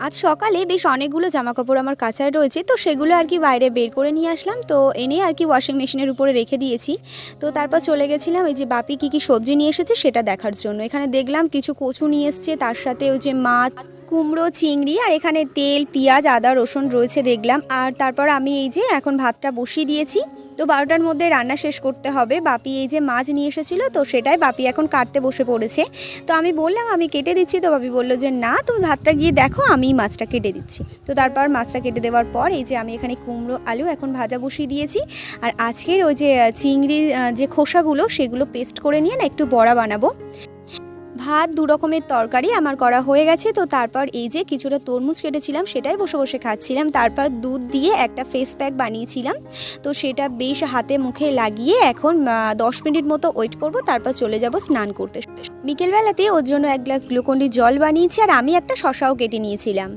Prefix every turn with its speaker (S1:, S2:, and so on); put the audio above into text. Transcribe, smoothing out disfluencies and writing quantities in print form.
S1: আজ সকালে বেশ অনেকগুলো জামাকাপড় আমার কাচার রয়েছে, তো সেগুলো আর কি বাইরে বের করে নিয়ে আসলাম। তো এনে আর কি ওয়াশিং মেশিনের উপরে রেখে দিয়েছি। তো তারপর চলে গেছিলাম এই যে বাপি কী কী সবজি নিয়ে এসেছে সেটা দেখার জন্য। এখানে দেখলাম কিছু কচু নিয়ে এসছে, তার সাথে ওই যে মাছ, কুমড়ো, চিংড়ি, আর এখানে তেল, পেঁয়াজ, আদা, রসুন রয়েছে দেখলাম। আর তারপর আমি এই যে এখন ভাতটা বসিয়ে দিয়েছি। তো 12টার মধ্যে রান্না শেষ করতে হবে। বাপি এই যে মাছ নিয়ে এসেছিলো, তো সেটাই বাপি এখন কাটতে বসে পড়েছে। তো আমি বললাম আমি কেটে দিচ্ছি, তো বাপি বললো যে না, তুমি ভাতটা গিয়ে দেখো, আমি মাছটা কেটে দিচ্ছি। তো তারপর মাছটা কেটে দেওয়ার পর এই যে আমি এখানে কুমড়ো আলু এখন ভাজা বসিয়ে দিয়েছি। আর আজকের ওই যে চিংড়ির যে খোসাগুলো সেগুলো পেস্ট করে নিয়ে না একটু বড়া বানাবো। ভাত, দু রকমের তরকারি আমার করা হয়ে গেছে। তো তারপর এই যে কিছুটা তরমুজ কেটেছিলাম সেটাই বসে বসে খাচ্ছিলাম। তারপর দুধ দিয়ে একটা ফেস প্যাক বানিয়েছিলাম, তো সেটা বেশ হাতে মুখে লাগিয়ে এখন 10 মিনিট মতো ওয়েট করব, তারপর চলে যাব স্নান করতে। বিকেলবেলাতে ওর জন্য 1 গ্লাস গ্লুকন্ডি জল বানিয়েছি, আর আমি একটা শশাও কেটে নিয়েছিলাম।